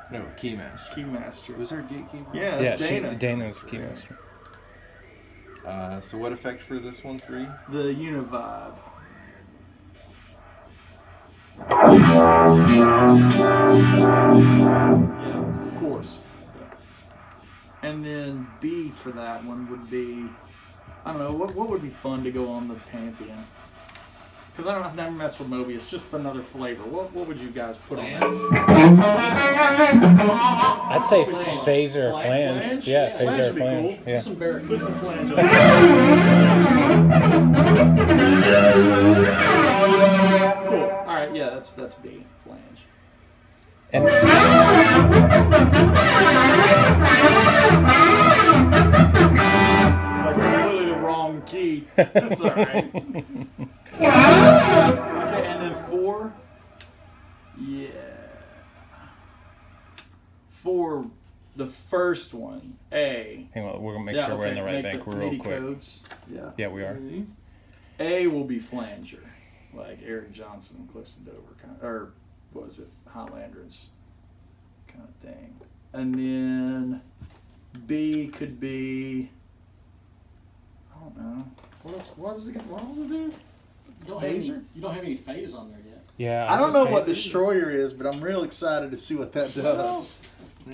No, keymaster. Keymaster. Was there a gatekeeper? Yeah, that's Dana. Dana's the keymaster. So what effect for this one? 3. The univibe. Yeah, of course. Yeah. And then B for that one would be, I don't know, what would be fun to go on the Pantheon? Because I've never messed with Mobius, just another flavor. What would you guys put on that? I'd say phaser or flange. Flange? Yeah, Flange phaser or would be flange. cool. Yeah. Some barracuda. Put some flange on Cool. Alright, yeah, that's B, flange. And Like completely the wrong key. That's alright. Okay, and then 4. Yeah. 4, the first one, A. hang on, we're gonna make Yeah, sure we're in okay, the right make bank the real MIDI quick. codes. Yeah. Yeah, we are. A will be flanger, like Eric Johnson, Cliffs of Dover, kind of, or what was it, Highlanders kind of thing. And then B could be, I don't know, what does it do? You don't have any, Phaser? you don't have any phase on there yet. Yeah. I don't know would what say- Destroyer is, but I'm real excited to see what that does. Too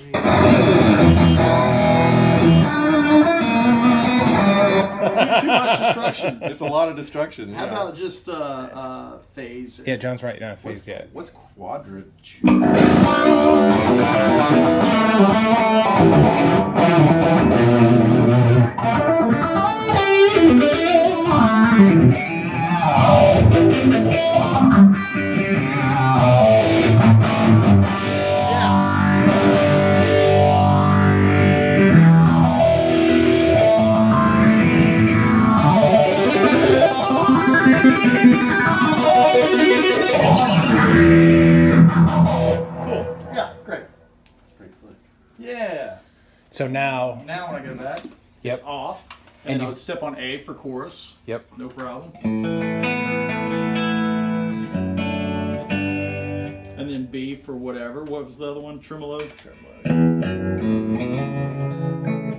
much destruction. It's a lot of destruction. How yeah. about just phase? Yeah, John's right. No, phase yet. What's quadrature? Cool. Yeah, great. Pretty slick. Yeah. So now, Now when I go that, Yep. it's off. And And I you- would step on A for chorus. yep. No problem. And then B for whatever. What was the other one? Tremolo?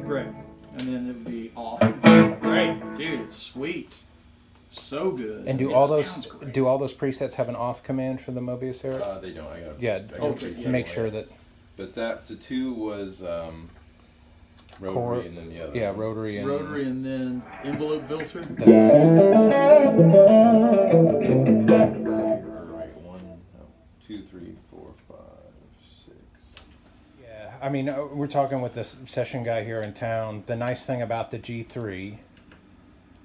Great. And then it would be off. Great. Dude, it's sweet. So good. And do It all sounds those great. presets have an off command for the Mobius era? They don't. I got. Yeah. Okay, Make sure that But that so 2 was rotary, Core- and then the other. yeah, one. rotary and Rotary and then envelope filter. That's right. Right. 2, 3, 4, 5, 6. Yeah, I mean, we're talking with this session guy here in town. The nice thing about the G3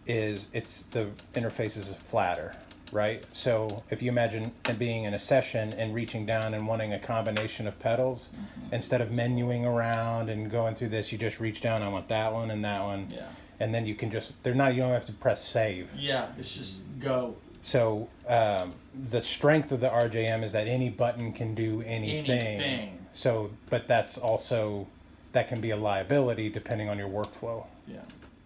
is the interface is flatter, right? So if you imagine it being in a session and reaching down and wanting a combination of pedals, instead of menuing around and going through this, you just reach down. I want that one and that one, Yeah. and then you can just you don't have to press save. Yeah, it's just go. So the strength of the RJM is that any button can do anything. Anything. So, but that can be a liability depending on your workflow. Yeah.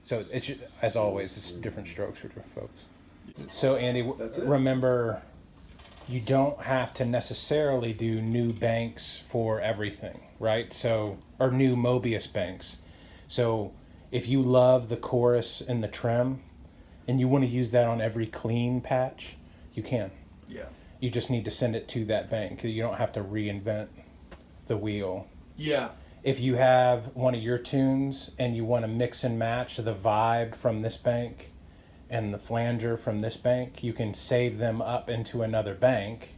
So it's as always, it's different strokes for different folks. So Andy, That's it. remember, you don't have to necessarily do new banks for everything, right? So, or new Mobius banks. So if you love the chorus and the trem, and you want to use that on every clean patch, you can. Yeah. You just need to send it to that bank. You don't have to reinvent the wheel. Yeah. If you have one of your tunes and you want to mix and match the vibe from this bank and the flanger from this bank, you can save them up into another bank.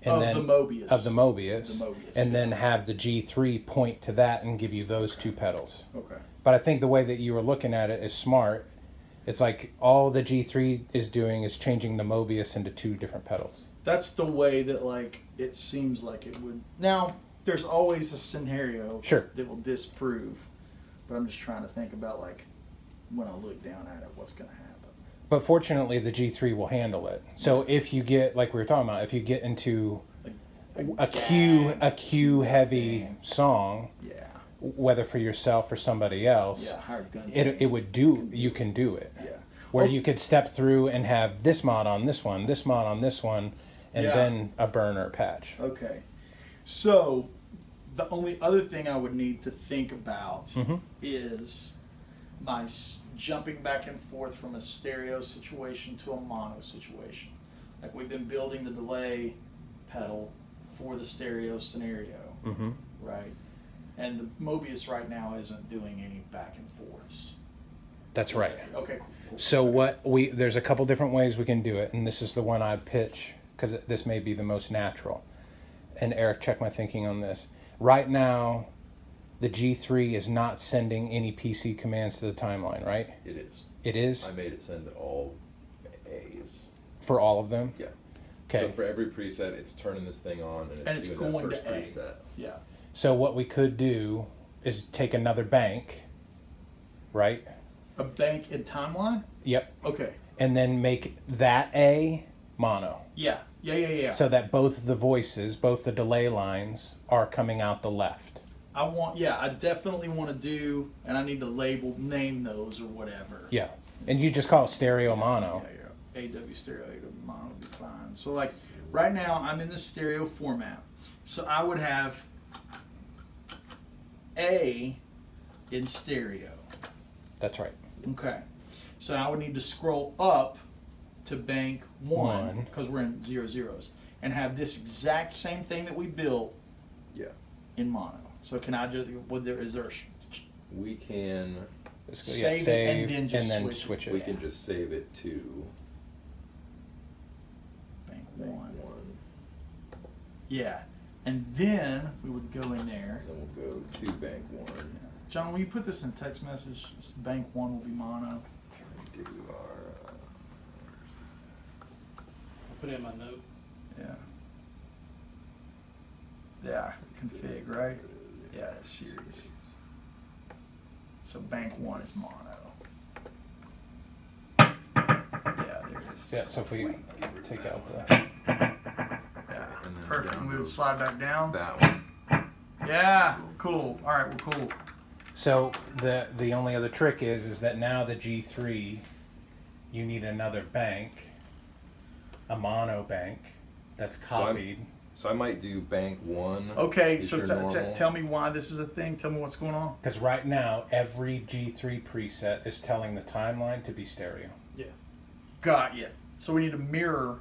Of the Mobius. Of the Mobius. The Mobius, And yeah. then have the G3 point to that and give you those two pedals. Okay. But I think the way that you were looking at it is smart. It's like all the G3 is doing is changing the Mobius into two different pedals. That's the way that, like, it seems like it would. Now, there's always a scenario Sure. that will disprove, but I'm just trying to think about like when I look down at it, what's going to happen. But fortunately, the G3 will handle it. So if you get, like we were talking about, if you get into a Q heavy song, Yeah. whether for yourself or somebody else, Yeah, hired gun. it would do. You can do it. Yeah. Where you could step through and have this mod on this one, this mod on this one, and Yeah. then a burn or a patch. Okay. So the only other thing I would need to think about is my jumping back and forth from a stereo situation to a mono situation. Like we've been building the delay pedal for the stereo scenario, right? And the Mobius right now isn't doing any back and forths. That's right. Okay, cool. So there's a couple different ways we can do it, and this is the one I pitch because this may be the most natural. And Eric, check my thinking on this. Right now, the G3 is not sending any PC commands to the timeline, right? It is. It is? I made it send all A's. For all of them? Yeah. Okay. So for every preset, it's turning this thing on and it's doing going that to first A. preset. Yeah. So what we could do is take another bank, right? A bank in timeline? Yep. Okay. And then make that A mono. Yeah. Yeah. So that both the voices, both the delay lines, are coming out the left. I definitely want to do, and I need to name those or whatever. Yeah. And you just call it stereo mono. Yeah. AW stereo, AW mono would be fine. So like right now I'm in the stereo format. So I would have A in stereo. That's right. Okay. So I would need to scroll up to bank one because we're in 0 zeros and have this exact same thing that we built Yeah. in mono. So can I just, We can save it and then just switch it. we can just save it to bank bank one. one. Yeah. And then we would go in there. And then we'll go to bank one. John, will you put this in text message? Just bank one will be mono. Do our Put it in my note. Yeah. Yeah. Config, right? Yeah, that's series. So bank one is mono. Yeah, there it is. Yeah, so if we take out the... Yeah. And then Perfect. down And we would goes slide back down. that one. Yeah. Cool. All right. Well, cool. So the only other trick is that now the G3, you need another bank, a mono bank, that's copied. So I might do bank one. Okay. is So your normal. tell me why this is a thing. Tell me what's going on. Because right now, every G3 preset is telling the timeline to be stereo. Yeah. Got you. So we need to mirror.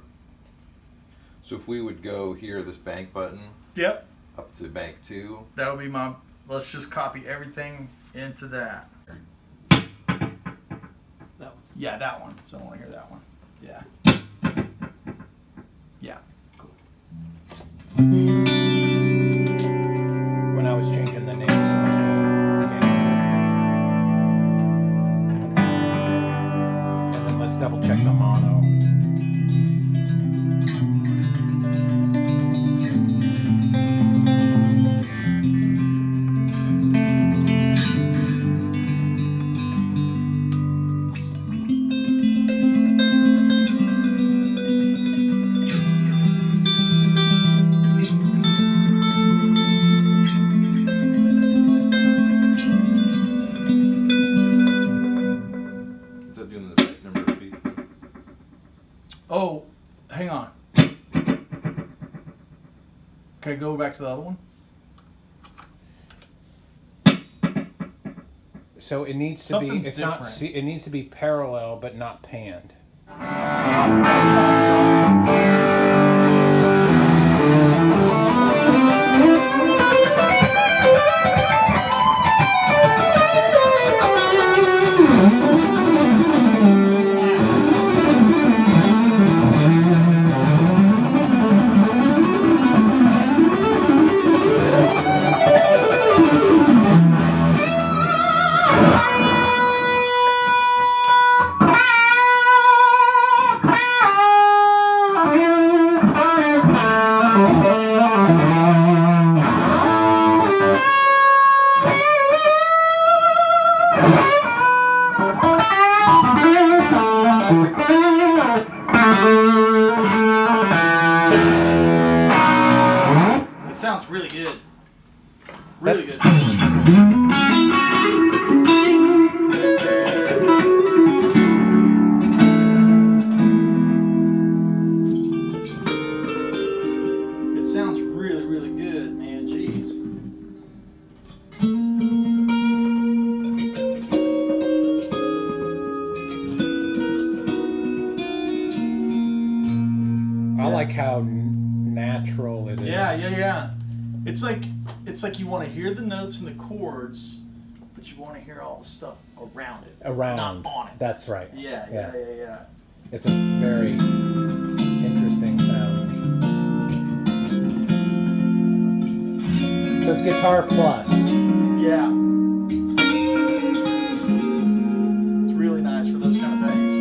So if we would go here, this bank button, Yep. up to bank two. That would be my. Let's just copy everything into that. That one. Yeah, that one. So I want to hear that one. Yeah. Yeah. Cool. When I was changing the names, it must have changed. And then let's double check the mono. Is that doing the right number of beats? Oh, hang on. Can I go back to the other one? So it needs to Something's be. It's not. different. It needs to be parallel, but not panned. Really good. It sounds really, really good, man. Jeez. I like how natural it is. Yeah. It's like you want to hear the notes and the chords, but you want to hear all the stuff around it. Around. Not on it. That's right. Yeah. It's a very interesting sound. So it's guitar plus. Yeah. It's really nice for those kind of things.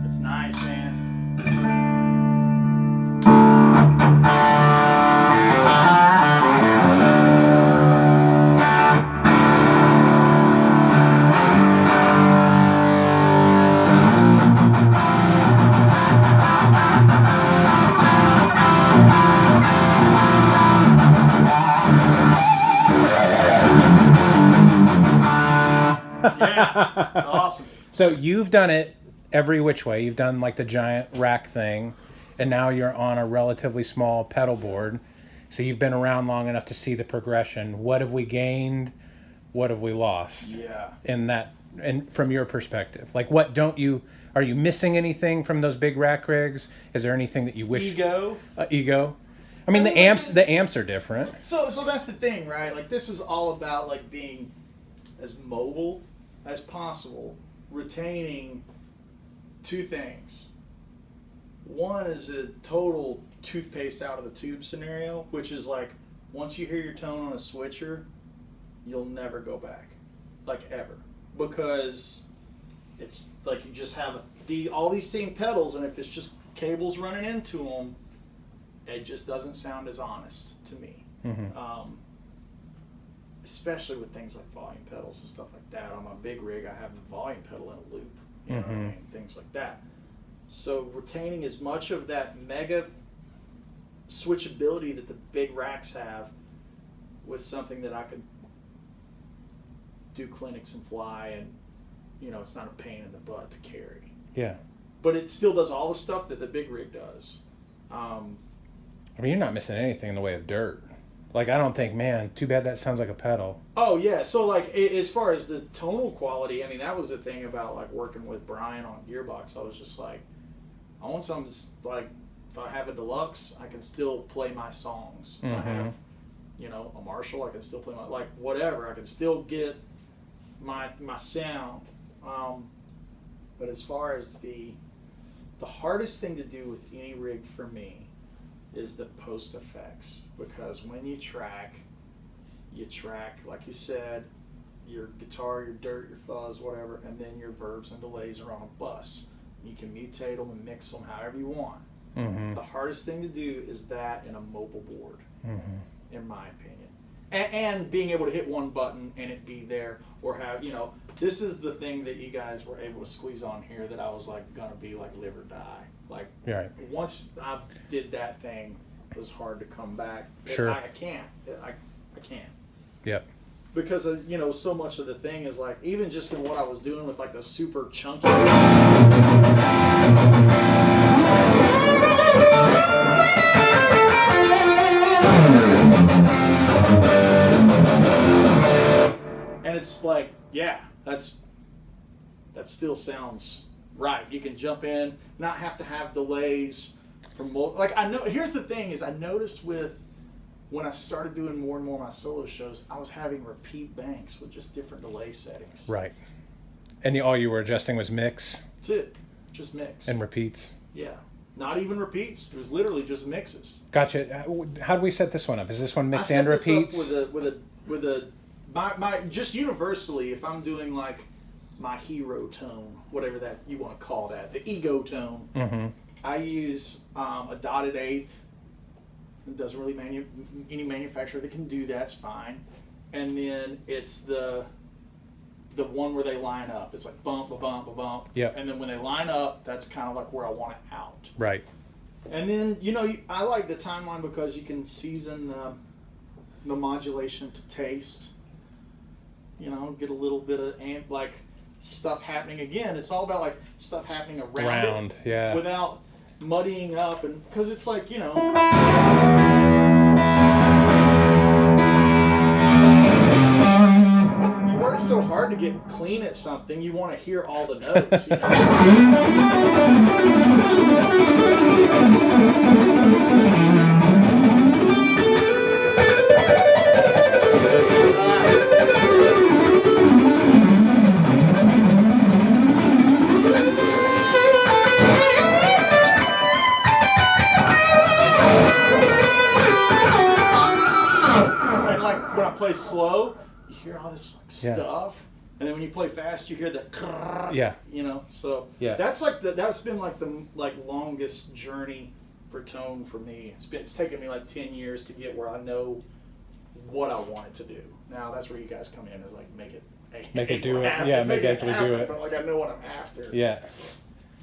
It's nice, man. Yeah, it's awesome. So you've done it every which way. You've done like the giant rack thing, and now you're on a relatively small pedal board. So you've been around long enough to see the progression. What have we gained? What have we lost? Yeah. In that, and from your perspective, like what don't you? Are you missing anything from those big rack rigs? Is there anything that you wish? Ego. Ego. I mean, the amps are different. So that's the thing, right? Like this is all about like being as mobile as possible, retaining two things. One is a total toothpaste out of the tube scenario, which is like once you hear your tone on a switcher, you'll never go back, like ever, because it's like you just have all these same pedals, and if it's just cables running into them, it just doesn't sound as honest to me. Mm-hmm. Especially with things like volume pedals and stuff like that. On my big rig, I have the volume pedal in a loop, you know what I mean? Things like that. So retaining as much of that mega switchability that the big racks have with something that I could do clinics and fly, and you know, it's not a pain in the butt to carry. Yeah. But it still does all the stuff that the big rig does. I mean, you're not missing anything in the way of dirt. Like, I don't think, man, too bad that sounds like a pedal. Oh, yeah. So, like, as far as the tonal quality, I mean, that was the thing about, like, working with Brian on Gearbox. I was just like, I want something, like, if I have a deluxe, I can still play my songs. If I have, you know, a Marshall, I can still play my, like, whatever. I can still get my sound. But as far as the hardest thing to do with any rig for me is the post effects, because when you track, like you said, your guitar, your dirt, your fuzz, whatever, and then your verbs and delays are on a bus. You can mutate them and mix them however you want. Mm-hmm. The hardest thing to do is that in a mobile board, in my opinion. And being able to hit one button and it be there, or have, you know, this is the thing that you guys were able to squeeze on here that I was like gonna be like live or die. Like, once I did that thing, it was hard to come back. Sure. I can't. I can't. Yep. Because, you know, so much of the thing is like, even just in what I was doing with like the super chunky. And it's like, yeah, that still sounds right. You can jump in, not have to have delays. Like I know. Here's the thing: is I noticed when I started doing more and more of my solo shows, I was having repeat banks with just different delay settings. Right. And all you were adjusting was mix? That's it. Just mix. And repeats? Yeah. Not even repeats. It was literally just mixes. Gotcha. How do we set this one up? Is this one mix I and set this repeats? Up with a my just universally, if I'm doing like my hero tone, whatever that you want to call that, the ego tone, Mm-hmm. I use a dotted eighth. It doesn't really any manufacturer that can do that's fine. And then it's the one where they line up. It's like bump, a bump, a bump. Yep. And then when they line up, that's kind of like where I want it out. Right. And then, I like the timeline because you can season the modulation to taste. Get a little bit of like stuff happening. Again, it's all about like stuff happening around it, yeah. without muddying up, and because it's like you work so hard to get clean at something, you want to hear all the notes. And like when I play slow, you hear all this stuff, and then when you play fast, you hear the So that's been like the longest journey for tone for me. It's taken me like 10 years to get where I know what I want it to do. Now that's where you guys come in, is like make it do it. But like I know what I'm after. Yeah.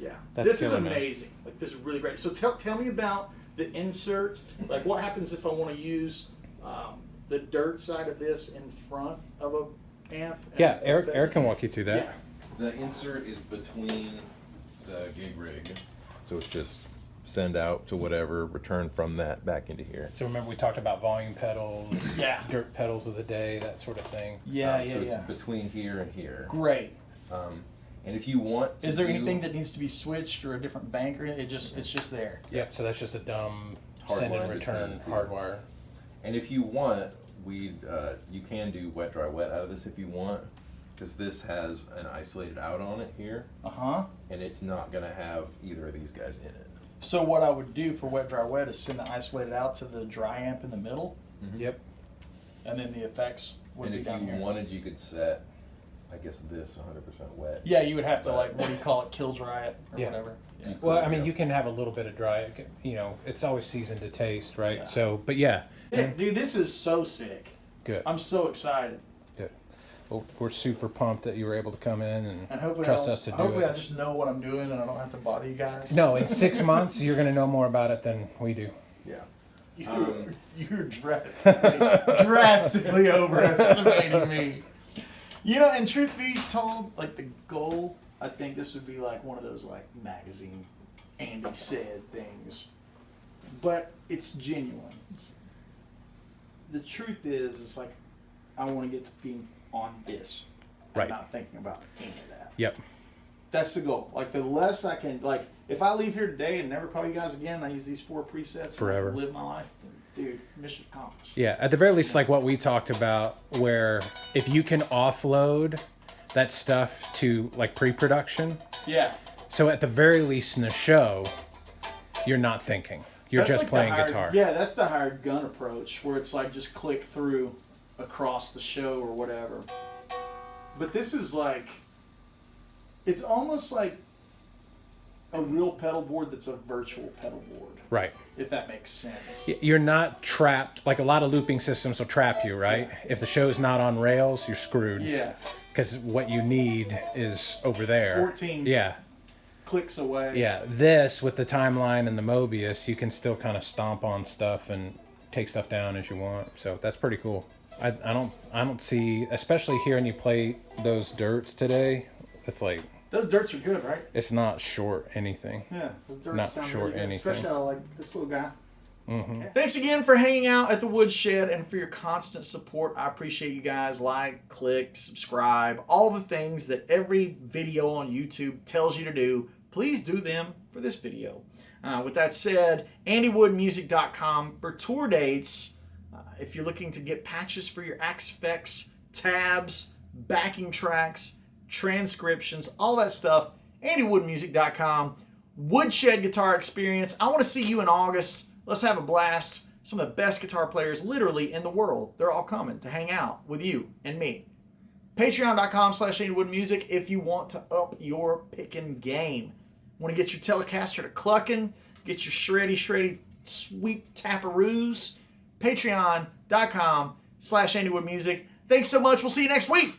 Yeah. That's This is killing, amazing. man. Like this is really great. So tell me about the insert. Like what happens if I want to use the dirt side of this in front of a amp? Yeah, Eric can walk you through that. Yeah. The insert is between the gig rig, so it's just send out to whatever, return from that back into here. So remember we talked about volume pedals, Yeah. dirt pedals of the day, that sort of thing. So it's between here and here. Great. And if you want to Is there anything that needs to be switched or a different bank, or it's just there? Yep, so that's just a dumb Hard send and line return between the two. hardwire. And if you want, you can do wet, dry, wet out of this if you want, because this has an isolated out on it here, and it's not going to have either of these guys in it. So what I would do for wet, dry, wet is send the isolated out to the dry amp in the middle, Yep. and then the effects would And be if down you here. wanted, you could set, I guess, this 100% wet. Yeah, you would have to what do you call it, kill dry it or Yeah. whatever. Yeah. Well, I mean, you can have a little bit of dry, it's always seasoned to taste, right? Yeah. So, but yeah. Dude, this is so sick. Good. I'm so excited. Good. Well, we're super pumped that you were able to come in and hopefully trust us to do hopefully it. I just know what I'm doing and I don't have to bother you guys. No, in 6 months, you're going to know more about it than we do. Yeah. You're drastically overestimating me. And truth be told, like the goal, I think this would be like one of those like magazine Andy said things. But it's genuine. The truth is, it's like I want to get to being on this. Right. I'm not thinking about any of that. Yep. That's the goal. Like the less I can, like if I leave here today and never call you guys again, and I use these 4 presets Forever. and live my life, dude, mission accomplished. Yeah, at the very least, like what we talked about, where if you can offload that stuff to like pre-production. Yeah. So at the very least in the show, you're not thinking. You're That's just like playing the hired, guitar. Yeah, that's the hired gun approach, where it's like just click through across the show or whatever. But this is like, it's almost like a real pedal board that's a virtual pedal board. Right. If that makes sense. You're not trapped. Like a lot of looping systems will trap you, right? Yeah. If the show's not on rails, you're screwed. Yeah. Because what you need is over there. 14 Yeah. clicks away. Yeah. This, with the timeline and the Mobius, you can still kind of stomp on stuff and take stuff down as you want. So that's pretty cool. I don't see, especially hearing you play those dirts today, it's like, Those dirts are good, right? it's not short anything. Yeah, those dirts Not sound short really good. anything. Especially I like this little guy. Mm-hmm. Thanks again for hanging out at the Woodshed and for your constant support. I appreciate you guys. Like, click, subscribe, all the things that every video on YouTube tells you to do. Please do them for this video. With that said, AndyWoodMusic.com for tour dates. If you're looking to get patches for your Axe effects, tabs, backing tracks, transcriptions, all that stuff, AndyWoodMusic.com. Woodshed Guitar Experience. I want to see you in August. Let's have a blast. Some of the best guitar players literally in the world. They're all coming to hang out with you and me. Patreon.com/AndyWoodMusic if you want to up your picking game. Want to get your Telecaster to clucking, get your shreddy, sweet taparoos. Patreon.com/AndyWoodMusic. Thanks so much. We'll see you next week.